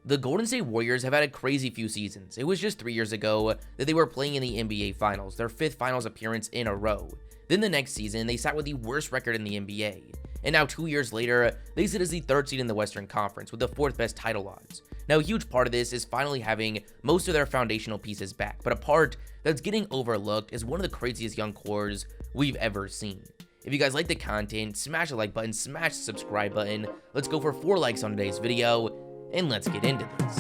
The Golden State Warriors have had a crazy few seasons. It was just 3 years ago that they were playing in the NBA Finals, their 5th Finals appearance in a row. Then the next season, they sat with the worst record in the NBA. And now 2 years later, they sit as the 3rd seed in the Western Conference with the 4th best title odds. Now a huge part of this is finally having most of their foundational pieces back, but a part that's getting overlooked is one of the craziest young cores we've ever seen. If you guys like the content, smash the like button, smash the subscribe button. Let's go for 4 likes on today's video, and let's get into this.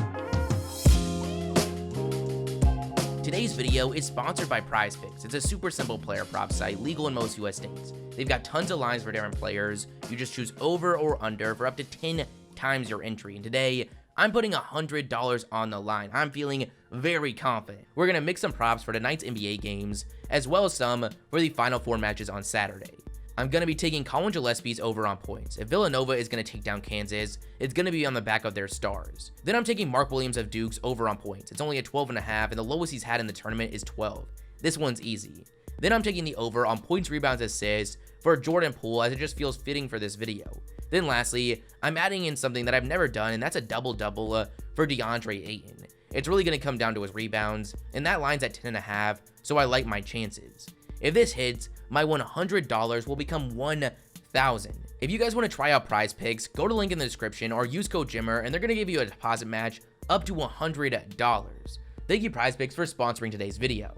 Today's video is sponsored by PrizePicks. It's a super simple player prop site, legal in most US states. They've got tons of lines for different players. You just choose over or under for up to 10 times your entry. And today, I'm putting $100 on the line. I'm feeling very confident. We're going to mix some props for tonight's NBA games, as well as some for the Final 4 matches on Saturday. I'm going to be taking Colin Gillespie's over on points. If Villanova is going to take down Kansas, it's going to be on the back of their stars. Then I'm taking Mark Williams of Duke's over on points. It's only at 12.5, and the lowest he's had in the tournament is 12. This one's easy. Then I'm taking the over on points, rebounds, assists for Jordan Poole, as it just feels fitting for this video. Then lastly, I'm adding in something that I've never done, and that's a double-double for DeAndre Ayton. It's really going to come down to his rebounds, and that line's at 10.5, so I like my chances. If this hits, my $100 will become $1,000. If you guys want to try out PrizePicks, go to the link in the description or use code Jimmer, and they're going to give you a deposit match up to $100. Thank you PrizePicks for sponsoring today's video.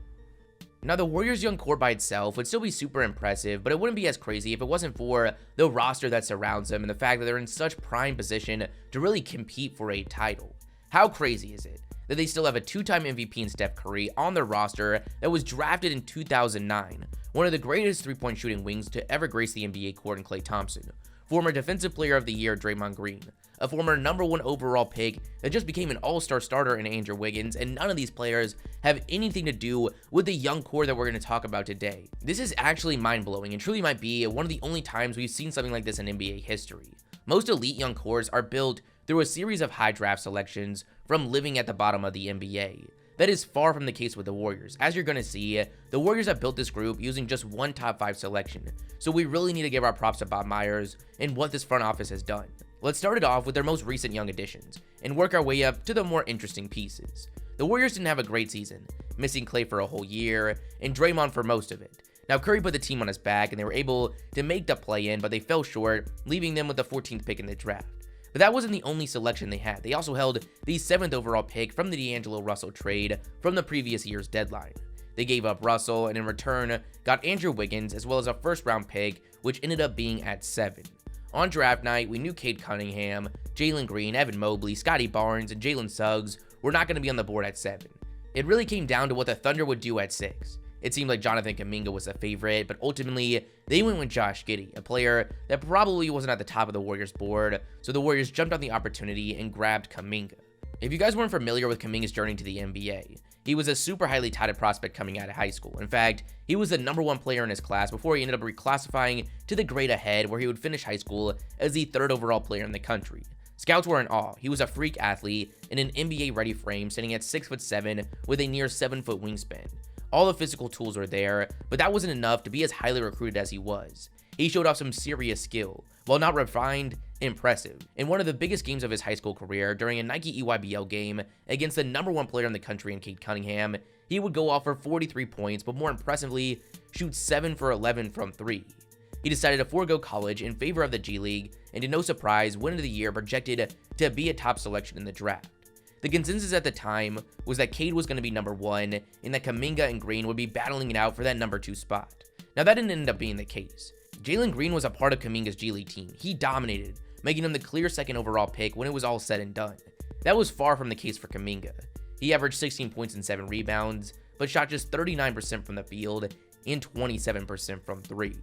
Now, the Warriors' young core by itself would still be super impressive, but it wouldn't be as crazy if it wasn't for the roster that surrounds them and the fact that they're in such prime position to really compete for a title. How crazy is it that they still have a 2-time MVP in Steph Curry on their roster that was drafted in 2009, one of the greatest 3-point shooting wings to ever grace the NBA court in Klay Thompson, former Defensive Player of the Year Draymond Green, a former #1 overall pick that just became an all-star starter in Andrew Wiggins, and none of these players have anything to do with the young core that we're going to talk about today. This is actually mind-blowing and truly might be one of the only times we've seen something like this in NBA history. Most elite young cores are built through a series of high draft selections from living at the bottom of the NBA. That is far from the case with the Warriors. As you're going to see, the Warriors have built this group using just one top 5 selection, so we really need to give our props to Bob Myers and what this front office has done. Let's start it off with their most recent young additions, and work our way up to the more interesting pieces. The Warriors didn't have a great season, missing Klay for a whole year, and Draymond for most of it. Now, Curry put the team on his back, and they were able to make the play-in, but they fell short, leaving them with the 14th pick in the draft. But that wasn't the only selection they had. They also held the 7th overall pick from the D'Angelo Russell trade from the previous year's deadline. They gave up Russell, and in return, got Andrew Wiggins, as well as a first-round pick, which ended up being at 7. On draft night, we knew Cade Cunningham, Jalen Green, Evan Mobley, Scotty Barnes, and Jalen Suggs were not going to be on the board at 7. It really came down to what the Thunder would do at 6. It seemed like Jonathan Kaminga was the favorite, but ultimately, they went with Josh Giddey, a player that probably wasn't at the top of the Warriors board, so the Warriors jumped on the opportunity and grabbed Kaminga. If you guys weren't familiar with Kaminga's journey to the NBA, he was a super highly touted prospect coming out of high school. In fact, he was the #1 player in his class before he ended up reclassifying to the grade ahead, where he would finish high school as the 3rd overall player in the country. Scouts were in awe. He was a freak athlete in an NBA-ready frame, standing at 6'7" with a near 7-foot wingspan. All the physical tools were there, but that wasn't enough to be as highly recruited as he was. He showed off some serious skill. While not refined, impressive. In one of the biggest games of his high school career, during a Nike EYBL game against the #1 player in the country in Cade Cunningham, he would go off for 43 points, but more impressively, shoot 7 for 11 from 3. He decided to forego college in favor of the G League, and to no surprise, win of the year projected to be a top selection in the draft. The consensus at the time was that Cade was going to be #1, and that Kaminga and Green would be battling it out for that #2 spot. Now, that didn't end up being the case. Jalen Green was a part of Kaminga's G League team. He dominated, making him the clear 2nd overall pick when it was all said and done. That was far from the case for Kaminga. He averaged 16 points and 7 rebounds, but shot just 39% from the field and 27% from 3.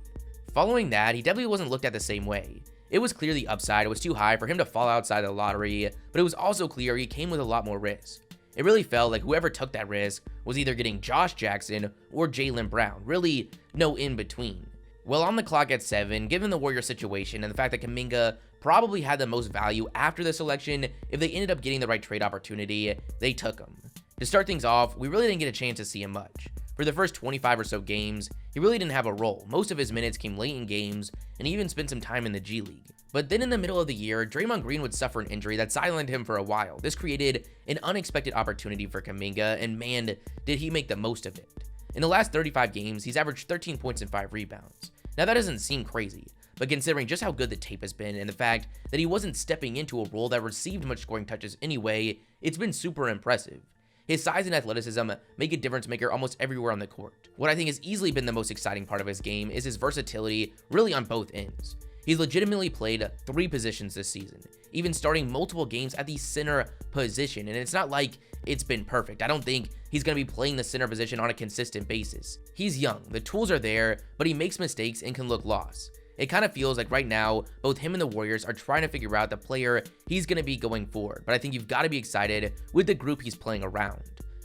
Following that, he definitely wasn't looked at the same way. It was clear the upside was too high for him to fall outside the lottery, but it was also clear he came with a lot more risk. It really felt like whoever took that risk was either getting Josh Jackson or Jaylen Brown, really no in between. Well, on the clock at 7, given the Warriors situation and the fact that Kaminga probably had the most value after the selection, if they ended up getting the right trade opportunity, they took him. To start things off, we really didn't get a chance to see him much. For the first 25 or so games, he really didn't have a role. Most of his minutes came late in games, and he even spent some time in the G League. But then in the middle of the year, Draymond Green would suffer an injury that sidelined him for a while. This created an unexpected opportunity for Kaminga, and man, did he make the most of it. In the last 35 games, he's averaged 13 points and 5 rebounds. Now that doesn't seem crazy, but considering just how good the tape has been and the fact that he wasn't stepping into a role that received much scoring touches anyway, it's been super impressive. His size and athleticism make a difference maker almost everywhere on the court. What I think has easily been the most exciting part of his game is his versatility, really on both ends. He's legitimately played 3 positions this season, even starting multiple games at the center position, and it's not like it's been perfect. I don't think he's going to be playing the center position on a consistent basis. He's young, the tools are there, but he makes mistakes and can look lost. It kind of feels like right now, both him and the Warriors are trying to figure out the player he's going to be going forward, but I think you've got to be excited with the group he's playing around.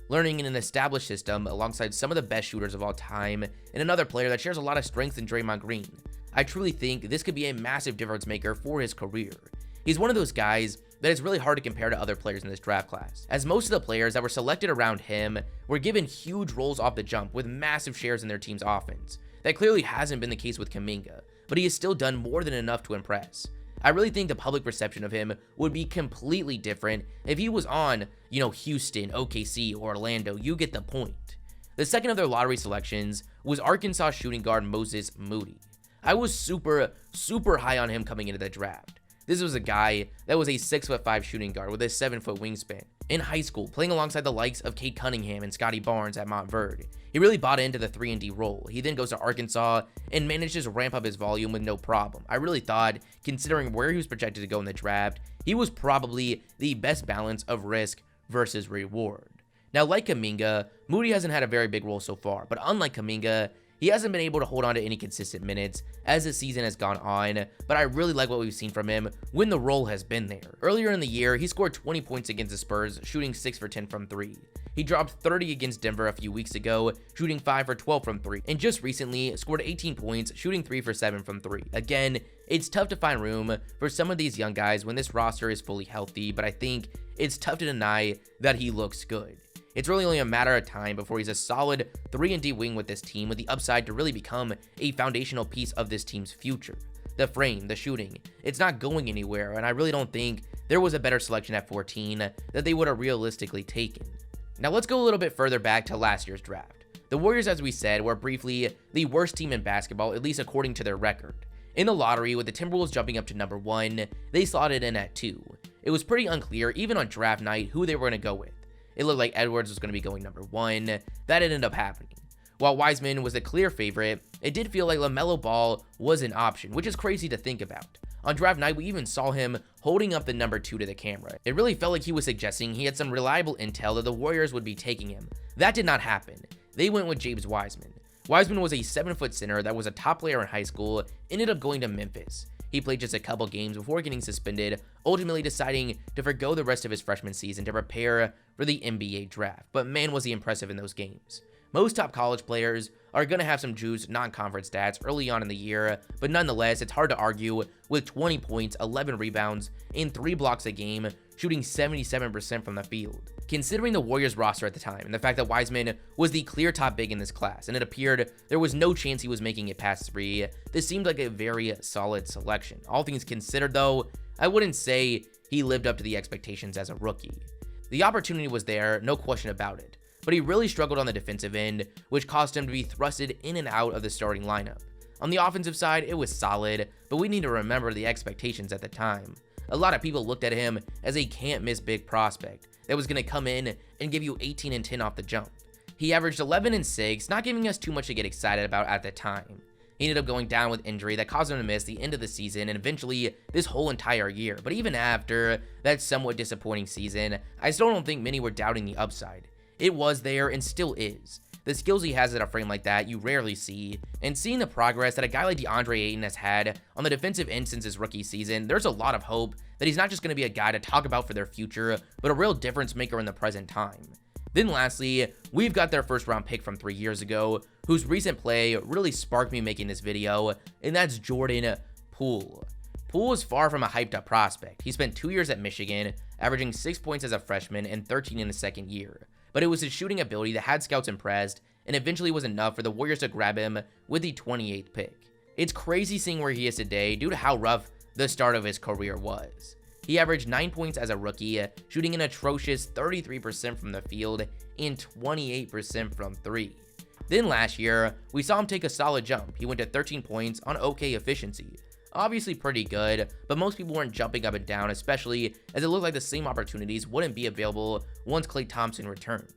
Learning in an established system alongside some of the best shooters of all time, and another player that shares a lot of strength in Draymond Green. I truly think this could be a massive difference maker for his career. He's one of those guys that is really hard to compare to other players in this draft class, as most of the players that were selected around him were given huge roles off the jump with massive shares in their team's offense. That clearly hasn't been the case with Kaminga, but he has still done more than enough to impress. I really think the public perception of him would be completely different if he was on, Houston, OKC, or Orlando. You get the point. The second of their lottery selections was Arkansas shooting guard Moses Moody. I was super high on him coming into the draft. This was a guy that was a 6'5" shooting guard with a 7-foot wingspan. In high school, playing alongside the likes of Cade Cunningham and Scotty Barnes at Montverde, he really bought into the 3-and-D role. He then goes to Arkansas and manages to ramp up his volume with no problem. I really thought, considering where he was projected to go in the draft, he was probably the best balance of risk versus reward. Now, like Kaminga, Moody hasn't had a very big role so far, but unlike Kaminga, he hasn't been able to hold on to any consistent minutes as the season has gone on, but I really like what we've seen from him when the role has been there. Earlier in the year, he scored 20 points against the Spurs, shooting 6 for 10 from 3. He dropped 30 against Denver a few weeks ago, shooting 5 for 12 from 3, and just recently scored 18 points, shooting 3 for 7 from 3. Again, it's tough to find room for some of these young guys when this roster is fully healthy, but I think it's tough to deny that he looks good. It's really only a matter of time before he's a solid 3-and-D wing with this team with the upside to really become a foundational piece of this team's future. The frame, the shooting, it's not going anywhere, and I really don't think there was a better selection at 14 that they would have realistically taken. Now let's go a little bit further back to last year's draft. The Warriors, as we said, were briefly the worst team in basketball, at least according to their record. In the lottery, with the Timberwolves jumping up to number 1, they slotted in at 2. It was pretty unclear, even on draft night, who they were going to go with. It looked like Edwards was going to be going number 1. That ended up happening. While Wiseman was a clear favorite, it did feel like LaMelo Ball was an option, which is crazy to think about. On draft night, we even saw him holding up the number 2 to the camera. It really felt like he was suggesting he had some reliable intel that the Warriors would be taking him. That did not happen. They went with James Wiseman. Wiseman was a 7-foot center that was a top player in high school, ended up going to Memphis. He played just a couple games before getting suspended, ultimately deciding to forgo the rest of his freshman season to prepare for the NBA draft. But man, was he impressive in those games. Most top college players are going to have some juice non-conference stats early on in the year, but nonetheless, it's hard to argue with 20 points, 11 rebounds, and 3 blocks a game, shooting 77% from the field. Considering the Warriors roster at the time and the fact that Wiseman was the clear top big in this class, and it appeared there was no chance he was making it past 3, this seemed like a very solid selection. All things considered though, I wouldn't say he lived up to the expectations as a rookie. The opportunity was there, no question about it, but he really struggled on the defensive end, which caused him to be thrusted in and out of the starting lineup. On the offensive side, it was solid, but we need to remember the expectations at the time. A lot of people looked at him as a can't-miss big prospect that was going to come in and give you 18 and 10 off the jump. He averaged 11 and 6, not giving us too much to get excited about at the time. He ended up going down with injury that caused him to miss the end of the season and eventually this whole entire year. But even after that somewhat disappointing season, I still don't think many were doubting the upside. It was there and still is. The skills he has at a frame like that, you rarely see, and seeing the progress that a guy like DeAndre Ayton has had on the defensive end since his rookie season, there's a lot of hope that he's not just going to be a guy to talk about for their future, but a real difference maker in the present time. Then lastly, we've got their first round pick from 3 years ago, whose recent play really sparked me making this video, and that's Jordan Poole. Poole is far from a hyped up prospect. He spent 2 years at Michigan, averaging 6 points as a freshman and 13 in his second year. But it was his shooting ability that had scouts impressed, and eventually was enough for the Warriors to grab him with the 28th pick. It's crazy seeing where he is today due to how rough the start of his career was. He averaged 9 points as a rookie, shooting an atrocious 33% from the field and 28% from 3. Then last year, we saw him take a solid jump. He went to 13 points on okay efficiency. Obviously pretty good, but most people weren't jumping up and down, especially as it looked like the same opportunities wouldn't be available once Klay Thompson returned.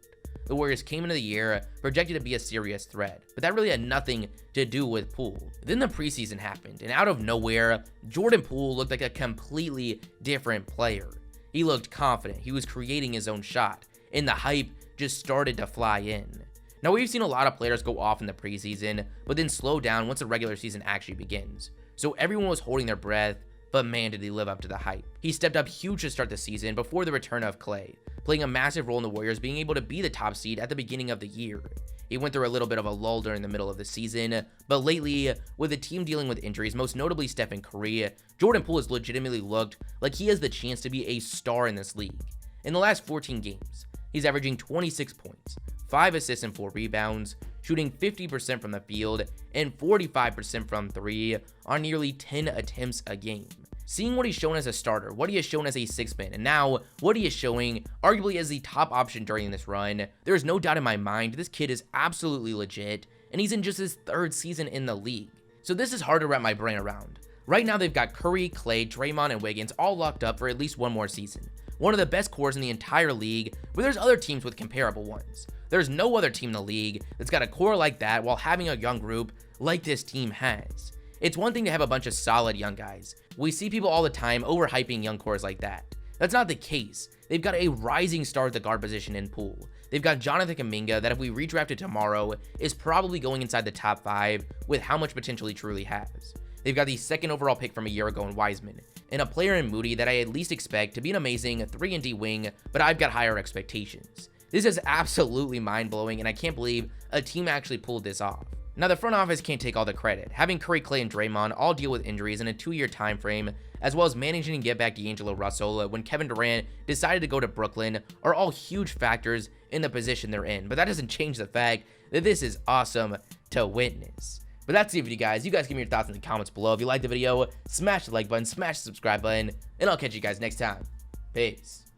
The Warriors came into the year projected to be a serious threat, but that really had nothing to do with Poole. Then the preseason happened, and out of nowhere, Jordan Poole looked like a completely different player. He looked confident, he was creating his own shot, and the hype just started to fly in. Now, we've seen a lot of players go off in the preseason, but then slow down once the regular season actually begins. So everyone was holding their breath, but man, did he live up to the hype. He stepped up huge to start the season before the return of Klay, playing a massive role in the Warriors being able to be the top seed at the beginning of the year. He went through a little bit of a lull during the middle of the season, but lately, with the team dealing with injuries, most notably Stephen Curry, Jordan Poole has legitimately looked like he has the chance to be a star in this league. In the last 14 games, he's averaging 26 points, 5 assists and 4 rebounds, shooting 50% from the field and 45% from 3 on nearly 10 attempts a game. Seeing what he's shown as a starter, what he has shown as a six-man, and now what he is showing arguably as the top option during this run, there is no doubt in my mind this kid is absolutely legit, and he's in just his 3rd season in the league. So this is hard to wrap my brain around. Right now they've got Curry, Klay, Draymond, and Wiggins all locked up for at least one more season. One of the best cores in the entire league, where there's other teams with comparable ones. There's no other team in the league that's got a core like that while having a young group like this team has. It's one thing to have a bunch of solid young guys. We see people all the time overhyping young cores like that. That's not the case. They've got a rising star at the guard position in Poole. They've got Jonathan Kaminga that if we redrafted tomorrow is probably going inside the top 5 with how much potential he truly has. They've got the 2nd overall pick from a year ago in Wiseman, and a player in Moody that I at least expect to be an amazing 3-and-D wing, but I've got higher expectations. This is absolutely mind-blowing, and I can't believe a team actually pulled this off. Now, the front office can't take all the credit. Having Curry, Klay, and Draymond all deal with injuries in a 2-year time frame, as well as managing to get back D'Angelo Russell when Kevin Durant decided to go to Brooklyn, are all huge factors in the position they're in. But that doesn't change the fact that this is awesome to witness. But that's it for you guys. You guys give me your thoughts in the comments below. If you liked the video, smash the like button, smash the subscribe button, and I'll catch you guys next time. Peace.